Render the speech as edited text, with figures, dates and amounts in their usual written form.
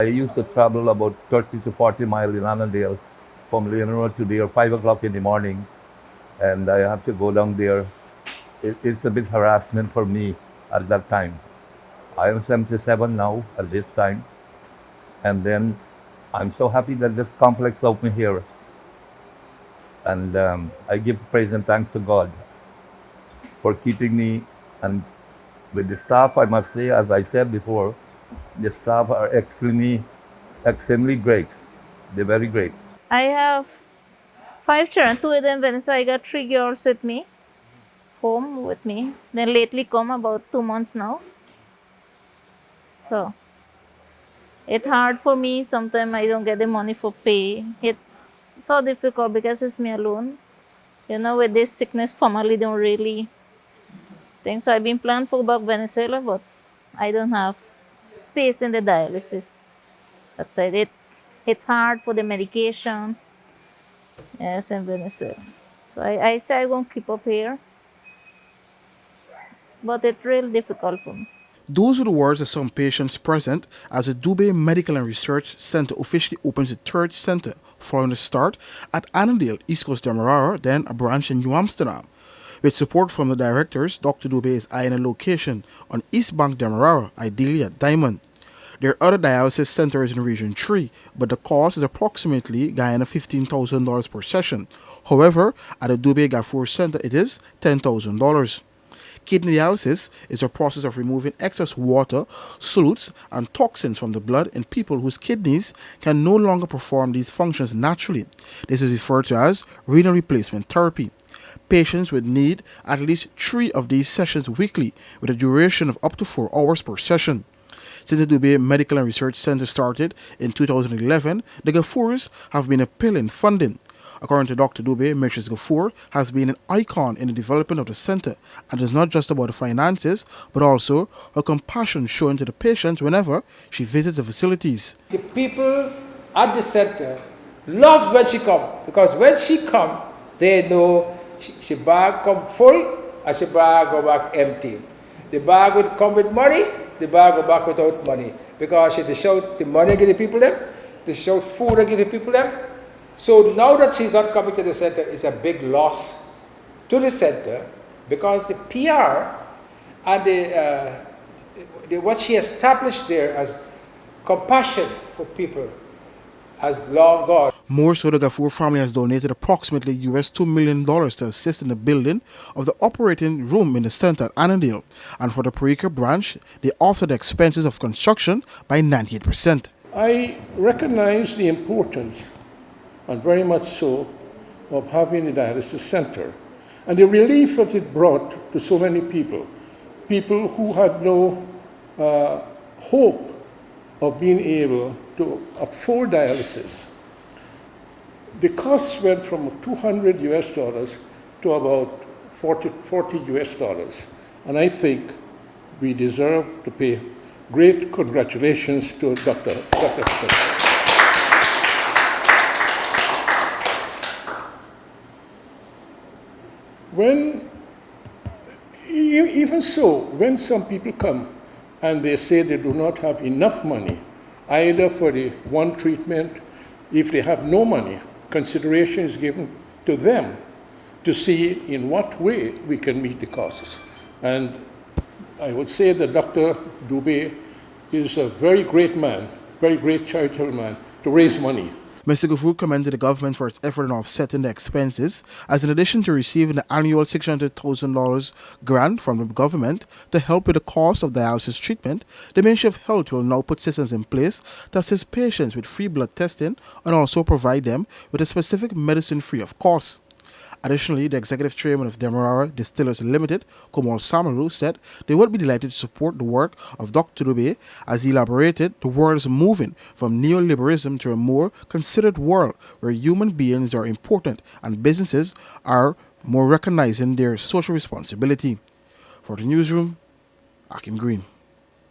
I used to travel about 30 to 40 miles in Annandale from Leonora to there 5 o'clock in the morning, and I have to go down there. It's a bit harassment for me at that time. I am 77 now at this time, and then I'm so happy that this complex opened here, and I give praise and thanks to God for keeping me. And with the staff, I must say, as I said before, the staff are extremely great. They're very great. I have 5 children, 2 of them Venezuela. I got 3 girls with me, home with me. Then lately come about 2 months now. So it's hard for me. Sometimes I don't get the money for pay. It's so difficult because it's me alone. With this sickness, family don't really think. So I've been planning for back Venezuela, but I don't have space in the dialysis. That's it. It's hard for the medication. Yes, in Venezuela. So I say I won't keep up here, but it's really difficult for me. Those were the words of some patients present as the Doobay Medical and Research Center officially opens the third center following the start at Annandale, East Coast Demerara, then a branch in New Amsterdam. With support from the directors, Dr. Doobay is eyeing a location on East Bank Demerara, ideally at Diamond. There are other dialysis centers in Region 3, but the cost is approximately Guyana $15,000 per session. However, at the Dubai Gafoor Center, it is $10,000. Kidney dialysis is a process of removing excess water, solutes, and toxins from the blood in people whose kidneys can no longer perform these functions naturally. This is referred to as renal replacement therapy. Patients would need at least 3 of these sessions weekly, with a duration of up to 4 hours per session. Since the Dubai Medical and Research Center started in 2011, the Gafoors have been a pillar in funding. According to Dr. Doobay, Mrs. Gafoor has been an icon in the development of the center, and it's not just about the finances, but also her compassion shown to the patients whenever she visits the facilities. The people at the center love when she come, because when she come, they know she bag come full and she bag go back empty. The bag would come with money, the bag go back without money, because she shout the money give the people them, they shout food give the people them. So now that she's not coming to the center, it's a big loss to the center, because the PR and what she established there as compassion for people has long gone. More so, the Gafoor family has donated approximately $2 million to assist in the building of the operating room in the center at Annandale. And for the Parika branch, they offset the expenses of construction by 98%. I recognize the importance, and very much so, of having a dialysis center, and the relief that it brought to so many people who had no hope of being able to afford dialysis. The cost went from $200 to about $40 and I think we deserve to pay great congratulations to Dr. Budhendranauth. Even so, when some people come and they say they do not have enough money, either for the one treatment, if they have no money, consideration is given to them to see in what way we can meet the costs. And I would say that Dr. Doobay is a very great man, very great charitable man to raise money. Mr. Gafoor commended the government for its effort in offsetting the expenses, as in addition to receiving the annual $600,000 grant from the government to help with the cost of dialysis treatment, the Ministry of Health will now put systems in place to assist patients with free blood testing and also provide them with a specific medicine free of cost. Additionally, the executive chairman of Demerara Distillers Limited, Komal Samaru, said they would be delighted to support the work of Dr. Doobay. As he elaborated, the world is moving from neoliberalism to a more considered world where human beings are important and businesses are more recognizing their social responsibility. For the newsroom, Akim Green.